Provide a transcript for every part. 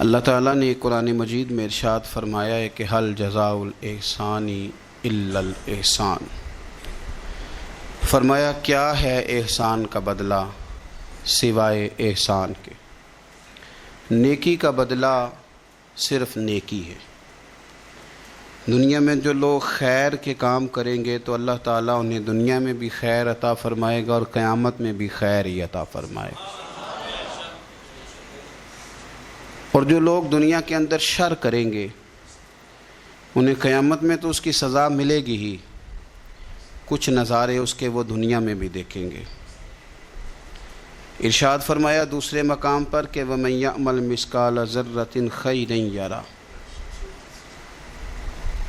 اللہ تعالیٰ نے قرآن مجید میں ارشاد فرمایا ہے کہ حل جزاء الاحسان الا الاحسان، فرمایا کیا ہے احسان کا بدلہ سوائے احسان کے۔ نیکی کا بدلہ صرف نیکی ہے۔ دنیا میں جو لوگ خیر کے کام کریں گے تو اللہ تعالیٰ انہیں دنیا میں بھی خیر عطا فرمائے گا اور قیامت میں بھی خیر ہی عطا فرمائے گا۔ اور جو لوگ دنیا کے اندر شر کریں گے انہیں قیامت میں تو اس کی سزا ملے گی ہی، کچھ نظارے اس کے وہ دنیا میں بھی دیکھیں گے۔ ارشاد فرمایا دوسرے مقام پر کہ وَمَن يَعْمَلْ مِثْقَالَ ذَرَّةٍ خَيْرًا يَرَهُ،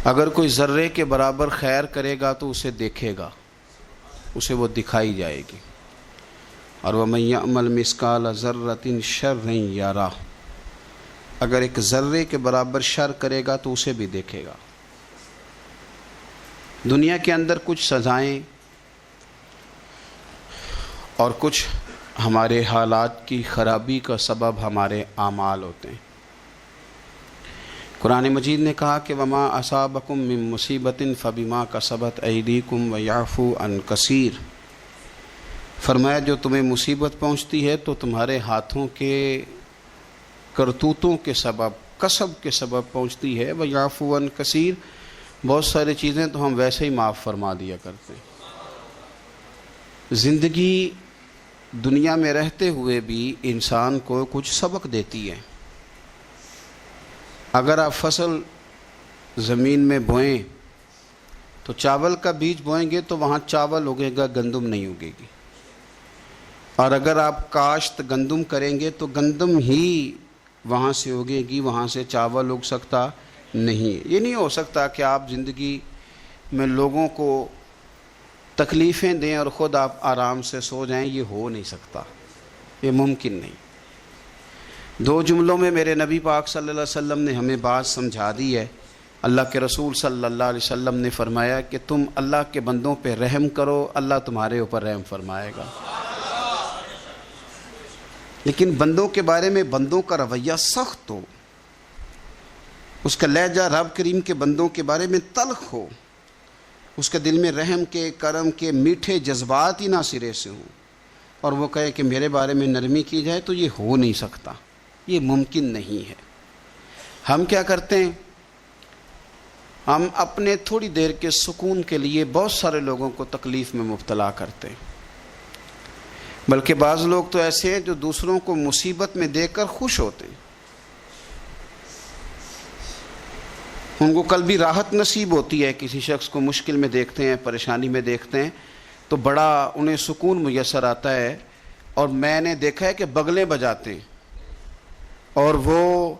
اگر کوئی ذرے کے برابر خیر کرے گا تو اسے دیکھے گا، اسے وہ دکھائی جائے گی۔ اور وَمَن يَعْمَلْ مِثْقَالَ ذَرَّةٍ شَرًّا يَرَهُ، اگر ایک ذرے کے برابر شر کرے گا تو اسے بھی دیکھے گا۔ دنیا کے اندر کچھ سزائیں اور کچھ ہمارے حالات کی خرابی کا سبب ہمارے اعمال ہوتے ہیں۔ قرآن مجید نے کہا کہ وما اصابکم من مصیبت فبما کسبت ایدیکم ویعفو عن کثیر، فرمایا جو تمہیں مصیبت پہنچتی ہے تو تمہارے ہاتھوں کے کرتوتوں کے سبب، کسب کے سبب پہنچتی ہے۔ ویعفو عن کثیر، بہت ساری چیزیں تو ہم ویسے ہی معاف فرما دیا کرتے ہیں۔ زندگی دنیا میں رہتے ہوئے بھی انسان کو کچھ سبق دیتی ہے۔ اگر آپ فصل زمین میں بوئیں تو چاول کا بیج بوئیں گے تو وہاں چاول اگے گا، گندم نہیں اگے گی۔ اور اگر آپ کاشت گندم کریں گے تو گندم ہی وہاں سے اگے گی، وہاں سے چاول اگ سکتا نہیں۔ یہ نہیں ہو سکتا کہ آپ زندگی میں لوگوں کو تکلیفیں دیں اور خود آپ آرام سے سو جائیں، یہ ہو نہیں سکتا، یہ ممکن نہیں۔ دو جملوں میں میرے نبی پاک صلی اللہ علیہ وسلم نے ہمیں بات سمجھا دی ہے۔ اللہ کے رسول صلی اللہ علیہ وسلم نے فرمایا کہ تم اللہ کے بندوں پہ رحم کرو، اللہ تمہارے اوپر رحم فرمائے گا۔ لیکن بندوں کے بارے میں بندوں کا رویہ سخت ہو، اس کا لہجہ رب کریم کے بندوں کے بارے میں تلخ ہو، اس کے دل میں رحم کے، کرم کے میٹھے جذبات ہی نہ سرے سے ہوں، اور وہ کہے کہ میرے بارے میں نرمی کی جائے، تو یہ ہو نہیں سکتا، یہ ممکن نہیں ہے۔ ہم کیا کرتے ہیں؟ ہم اپنے تھوڑی دیر کے سکون کے لیے بہت سارے لوگوں کو تکلیف میں مبتلا کرتے ہیں، بلکہ بعض لوگ تو ایسے ہیں جو دوسروں کو مصیبت میں دیکھ کر خوش ہوتے ہیں، ان کو کل بھی راحت نصیب ہوتی ہے۔ کسی شخص کو مشکل میں دیکھتے ہیں، پریشانی میں دیکھتے ہیں تو بڑا انہیں سکون میسر آتا ہے، اور میں نے دیکھا ہے کہ بغلیں بجاتے ہیں، اور وہ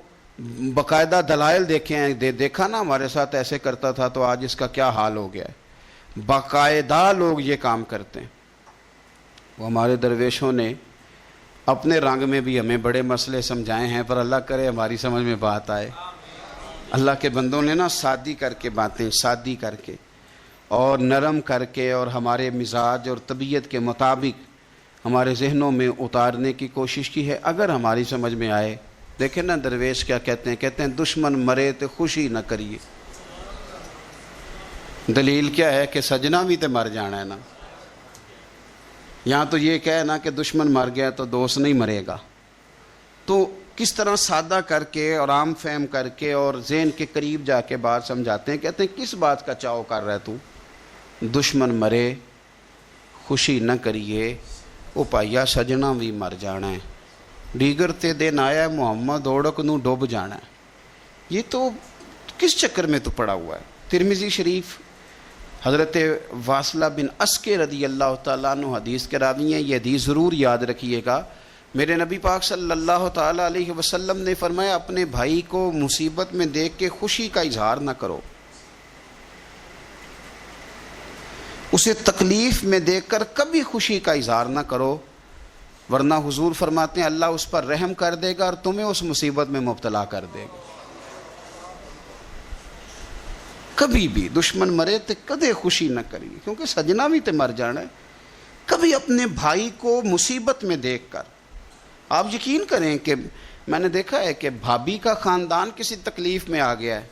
باقاعدہ دلائل دیکھے ہیں، دیکھا نا ہمارے ساتھ ایسے کرتا تھا تو آج اس کا کیا حال ہو گیا ہے۔ باقاعدہ لوگ یہ کام کرتے ہیں۔ وہ ہمارے درویشوں نے اپنے رنگ میں بھی ہمیں بڑے مسئلے سمجھائے ہیں، پر اللہ کرے ہماری سمجھ میں بات آئے۔ اللہ کے بندوں نے نا سادی کر کے باتیں، سادی کر کے اور نرم کر کے اور ہمارے مزاج اور طبیعت کے مطابق ہمارے ذہنوں میں اتارنے کی کوشش کی ہے، اگر ہماری سمجھ میں آئے۔ دیکھیں نا درویش کیا کہتے ہیں، کہتے ہیں دشمن مرے تو خوشی نہ کریے۔ دلیل کیا ہے کہ سجنا بھی تو مر جانا ہے نا۔ یہاں تو یہ کہے نا کہ دشمن مر گیا تو دوست نہیں مرے گا۔ تو کس طرح سادہ کر کے اور عام فہم کر کے اور ذہن کے قریب جا کے بات سمجھاتے ہیں۔ کہتے ہیں کس بات کا چاؤ کر رہا ہے تو؟ دشمن مرے خوشی نہ کریے، او پائیا سجنا بھی مر جانا ہے، دیگر تے دن آیا محمد اوڑک نو ڈوب جانا ہے۔ یہ تو کس چکر میں تو پڑا ہوا ہے؟ ترمذی شریف حضرت واصلہ بن اسکے رضی اللہ تعالیٰ عنہ حدیث کے راوی ہیں، یہ حدیث ضرور یاد رکھیے گا۔ میرے نبی پاک صلی اللہ تعالیٰ علیہ وسلم نے فرمایا اپنے بھائی کو مصیبت میں دیکھ کے خوشی کا اظہار نہ کرو، اسے تکلیف میں دیکھ کر کبھی خوشی کا اظہار نہ کرو، ورنہ حضور فرماتے ہیں اللہ اس پر رحم کر دے گا اور تمہیں اس مصیبت میں مبتلا کر دے گا۔ کبھی بھی دشمن مرے تو کدے خوشی نہ کریے، کیونکہ سجنا بھی تو مر جانا ہے۔ کبھی اپنے بھائی کو مصیبت میں دیکھ کر آپ یقین کریں کہ میں نے دیکھا ہے کہ بھابھی کا خاندان کسی تکلیف میں آ گیا ہے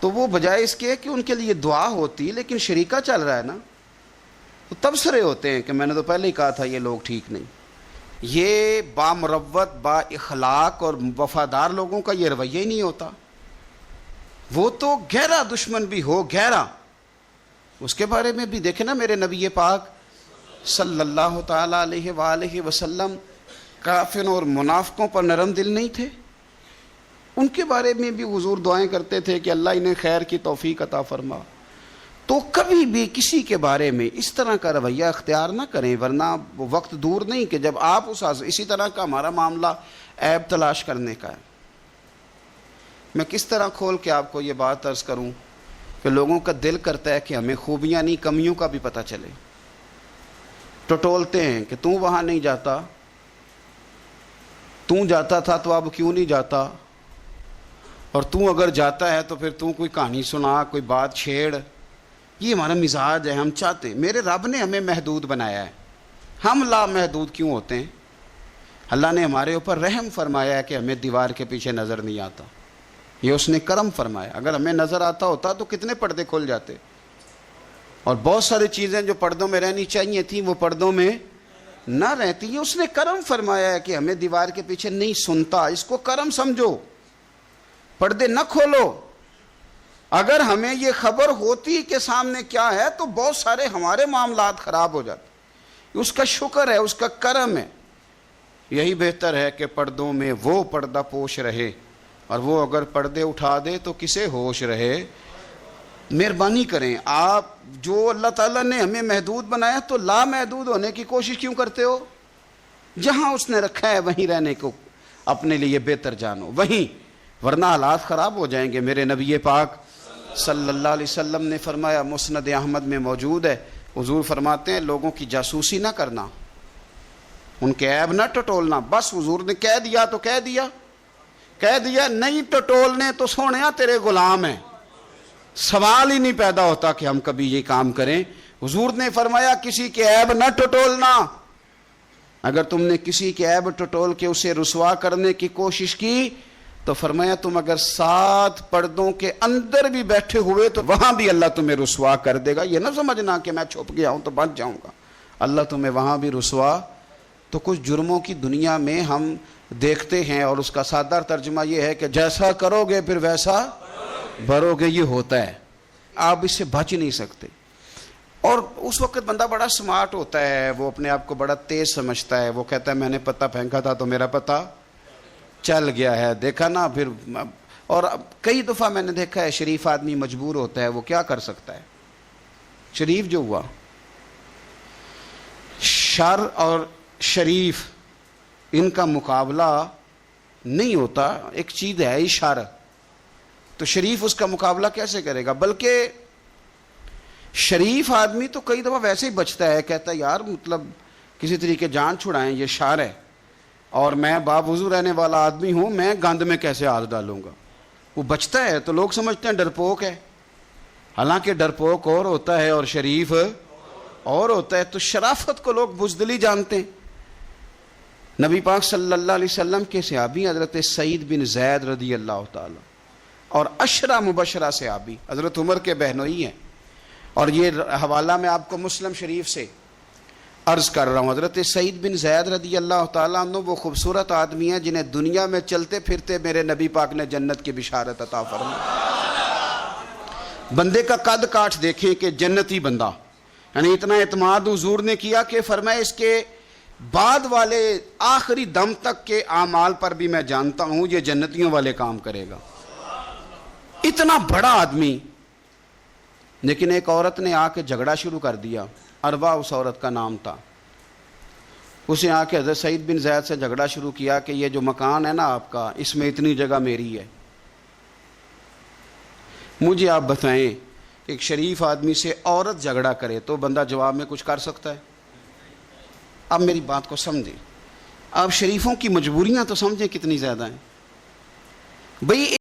تو وہ بجائے اس کے کہ ان کے لیے دعا ہوتی، لیکن شریکہ چل رہا ہے نا، تو تبصرے ہوتے ہیں کہ میں نے تو پہلے ہی کہا تھا یہ لوگ ٹھیک نہیں۔ یہ بامروت، با اخلاق اور وفادار لوگوں کا یہ رویہ ہی نہیں ہوتا۔ وہ تو گہرا دشمن بھی ہو، گہرا، اس کے بارے میں بھی دیکھیں نا، میرے نبی پاک صلی اللہ تعالی علیہ وآلہ وسلم کافروں اور منافقوں پر نرم دل نہیں تھے؟ ان کے بارے میں بھی حضور دعائیں کرتے تھے کہ اللہ انہیں خیر کی توفیق عطا فرما۔ تو کبھی بھی کسی کے بارے میں اس طرح کا رویہ اختیار نہ کریں، ورنہ وہ وقت دور نہیں کہ جب آپ اسی طرح کا ہمارا معاملہ عیب تلاش کرنے کا ہے۔ میں کس طرح کھول کے آپ کو یہ بات عرض کروں کہ لوگوں کا دل کرتا ہے کہ ہمیں خوبیاں نہیں کمیوں کا بھی پتہ چلے۔ ٹٹولتے ہیں کہ تو وہاں نہیں جاتا، تو جاتا تھا تو اب کیوں نہیں جاتا، اور تو اگر جاتا ہے تو پھر تو کوئی کہانی سنا، کوئی بات چھیڑ۔ یہ ہمارا مزاج ہے، ہم چاہتے ہیں۔ میرے رب نے ہمیں محدود بنایا ہے، ہم لامحدود کیوں ہوتے ہیں؟ اللہ نے ہمارے اوپر رحم فرمایا ہے کہ ہمیں دیوار کے پیچھے نظر نہیں آتا، یہ اس نے کرم فرمایا۔ اگر ہمیں نظر آتا ہوتا تو کتنے پردے کھل جاتے، اور بہت ساری چیزیں جو پردوں میں رہنی چاہیے تھیں وہ پردوں میں نہ رہتی۔ یہ اس نے کرم فرمایا ہے کہ ہمیں دیوار کے پیچھے نہیں سنتا، اس کو کرم سمجھو، پردے نہ کھولو۔ اگر ہمیں یہ خبر ہوتی کہ سامنے کیا ہے تو بہت سارے ہمارے معاملات خراب ہو جاتے۔ اس کا شکر ہے، اس کا کرم ہے۔ یہی بہتر ہے کہ پردوں میں وہ پردہ پوش رہے، اور وہ اگر پردے اٹھا دے تو کسے ہوش رہے۔ مہربانی کریں، آپ جو اللہ تعالیٰ نے ہمیں محدود بنایا تو لامحدود ہونے کی کوشش کیوں کرتے ہو؟ جہاں اس نے رکھا ہے وہیں رہنے کو اپنے لیے بہتر جانو، وہیں، ورنہ حالات خراب ہو جائیں گے۔ میرے نبی پاک صلی اللہ علیہ وسلم نے فرمایا، مسند احمد میں موجود ہے، حضور فرماتے ہیں لوگوں کی جاسوسی نہ کرنا، ان کے عیب نہ ٹٹولنا۔ بس حضور نے کہہ دیا تو کہہ دیا، نہیں ٹٹولنے تو سونیا تیرے غلام ہیں۔ سوال ہی نہیں پیدا ہوتا کہ ہم کبھی یہ کام کریں۔ حضور نے فرمایا کسی کے عیب نہ ٹٹولنا۔ اگر تم نے کسی کے عیب ٹٹول کے اسے رسوا کرنے کی کوشش کی تو فرمایا تم اگر 7 پردوں کے اندر بھی بیٹھے ہوئے تو وہاں بھی اللہ تمہیں رسوا کر دے گا۔ یہ نہ سمجھنا کہ میں چھپ گیا ہوں تو بچ جاؤں گا، اللہ تمہیں وہاں بھی رسوا۔ تو کچھ جرموں کی دنیا میں ہم دیکھتے ہیں، اور اس کا سادہ ترجمہ یہ ہے کہ جیسا کرو گے پھر ویسا بھرو گے، یہ ہوتا ہے، آپ اس سے بچ نہیں سکتے۔ اور اس وقت بندہ بڑا سمارٹ ہوتا ہے، وہ اپنے آپ کو بڑا تیز سمجھتا ہے، وہ کہتا ہے میں نے پتہ پھینکا تھا تو میرا پتہ چل گیا ہے، دیکھا نا پھر۔ اور کئی دفعہ میں نے دیکھا ہے شریف آدمی مجبور ہوتا ہے، وہ کیا کر سکتا ہے؟ شریف جو ہوا، شر اور شریف ان کا مقابلہ نہیں ہوتا، ایک چیز ہے شر، تو شریف اس کا مقابلہ کیسے کرے گا؟ بلکہ شریف آدمی تو کئی دفعہ ویسے ہی بچتا ہے، کہتا ہے یار مطلب کسی طریقے جان چھڑائیں، یہ شر ہے، اور میں باوضو رہنے والا آدمی ہوں، میں گند میں کیسے ہاتھ ڈالوں گا؟ وہ بچتا ہے تو لوگ سمجھتے ہیں ڈرپوک ہے، حالانکہ ڈرپوک اور ہوتا ہے اور شریف اور ہوتا ہے۔ تو شرافت کو لوگ بزدلی جانتے ہیں۔ نبی پاک صلی اللہ علیہ وسلم کے صحابی حضرت سعید بن زید رضی اللہ تعالی اور 10 مبشرہ صحابی حضرت عمر کے بہنوئی ہیں، اور یہ حوالہ میں آپ کو مسلم شریف سے عرض کر رہا ہوں۔ حضرت سعید بن زید رضی اللہ تعالیٰ عنہ وہ خوبصورت آدمی ہیں جنہیں دنیا میں چلتے پھرتے میرے نبی پاک نے جنت کی بشارت عطا فرمائی۔ بندے کا قد کاٹ دیکھیں کہ جنتی بندہ، یعنی اتنا اعتماد حضور نے کیا کہ فرمایا اس کے بعد والے آخری دم تک کے اعمال پر بھی میں جانتا ہوں یہ جنتیوں والے کام کرے گا۔ اتنا بڑا آدمی، لیکن ایک عورت نے آ کے جھگڑا شروع کر دیا، اروا اس عورت کا نام تھا۔ اسے آ کے حضرت سعید بن زید سے جھگڑا شروع کیا کہ یہ جو مکان ہے نا آپ کا، اس میں اتنی جگہ میری ہے، مجھے آپ بتائیں ایک شریف آدمی سے عورت جھگڑا کرے تو بندہ جواب میں کچھ کر سکتا ہے؟ اب میری بات کو سمجھیں، اب شریفوں کی مجبوریاں تو سمجھیں کتنی زیادہ ہیں بھئی۔